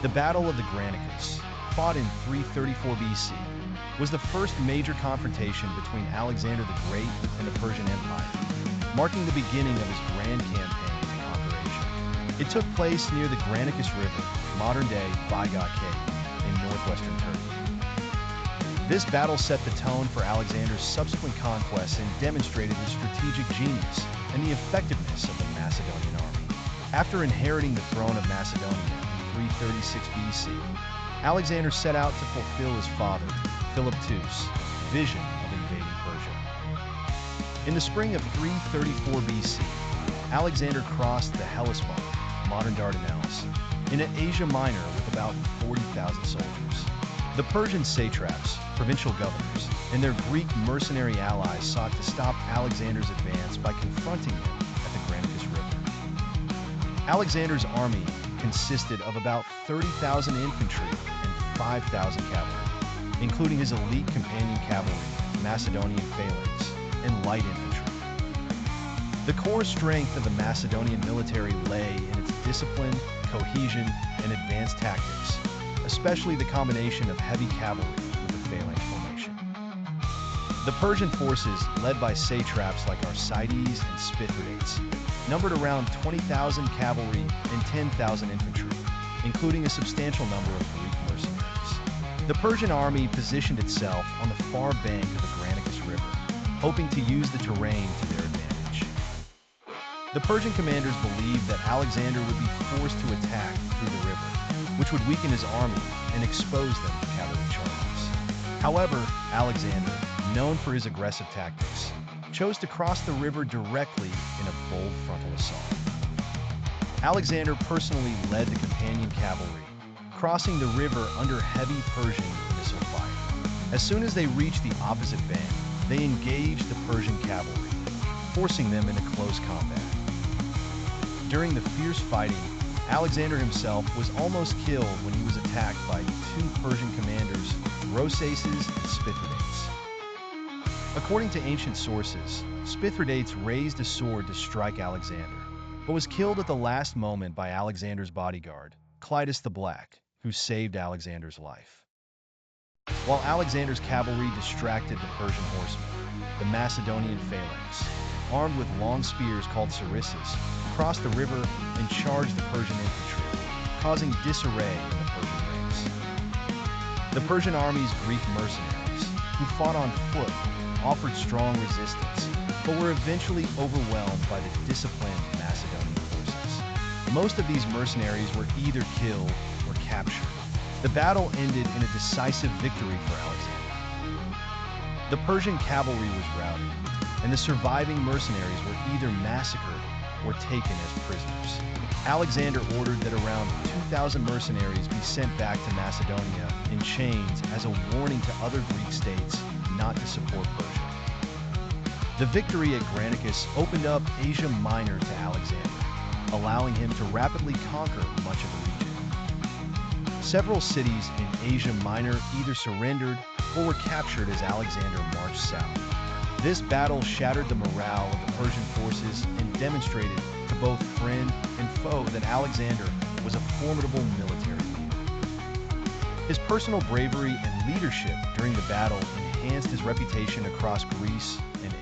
The Battle of the Granicus, fought in 334 BC, was the first major confrontation between Alexander the Great and the Persian Empire, marking the beginning of his grand campaign to conquer Asia. It took place near the Granicus River, modern-day Biga Cave, in northwestern Turkey. This battle set the tone for Alexander's subsequent conquests and demonstrated his strategic genius and the effectiveness of the Macedonian army. After inheriting the throne of Macedonia in 336 BC, Alexander set out to fulfill his father, Philip II's, vision of invading Persia. In the spring of 334 BC, Alexander crossed the Hellespont, modern Dardanelles, in Asia Minor with about 40,000 soldiers. The Persian satraps, provincial governors, and their Greek mercenary allies sought to stop Alexander's advance by confronting him at the Granicus River. Alexander's army consisted of about 30,000 infantry and 5,000 cavalry, including his elite companion cavalry, Macedonian phalanx, and light infantry. The core strength of the Macedonian military lay in its discipline, cohesion, and advanced tactics, especially the combination of heavy cavalry with the phalanx formation. The Persian forces, led by satraps like Arcides and Spithridates, numbered around 20,000 cavalry and 10,000 infantry, including a substantial number of Greek mercenaries. The Persian army positioned itself on the far bank of the Granicus River, hoping to use the terrain to their advantage. The Persian commanders believed that Alexander would be forced to attack through the river, which would weaken his army and expose them to cavalry charges. However, Alexander, known for his aggressive tactics, chose to cross the river directly in a bold frontal assault. Alexander personally led the companion cavalry, crossing the river under heavy Persian missile fire. As soon as they reached the opposite bank, they engaged the Persian cavalry, forcing them into close combat. During the fierce fighting, Alexander himself was almost killed when he was attacked by two Persian commanders, Rosaces and Spithridates. According to ancient sources, Spithridates raised a sword to strike Alexander, but was killed at the last moment by Alexander's bodyguard, Clitus the Black, who saved Alexander's life. While Alexander's cavalry distracted the Persian horsemen, the Macedonian phalanx, armed with long spears called sarissas, crossed the river and charged the Persian infantry, causing disarray in the Persian ranks. The Persian army's Greek mercenaries, who fought on foot, offered strong resistance, but were eventually overwhelmed by the disciplined Macedonian forces. Most of these mercenaries were either killed or captured. The battle ended in a decisive victory for Alexander. The Persian cavalry was routed, and the surviving mercenaries were either massacred or taken as prisoners. Alexander ordered that around 2,000 mercenaries be sent back to Macedonia in chains as a warning to other Greek states not to support Persia. The victory at Granicus opened up Asia Minor to Alexander, allowing him to rapidly conquer much of the region. Several cities in Asia Minor either surrendered or were captured as Alexander marched south. This battle shattered the morale of the Persian forces and demonstrated to both friend and foe that Alexander was a formidable military leader. His personal bravery and leadership during the battle enhanced his reputation across Greece and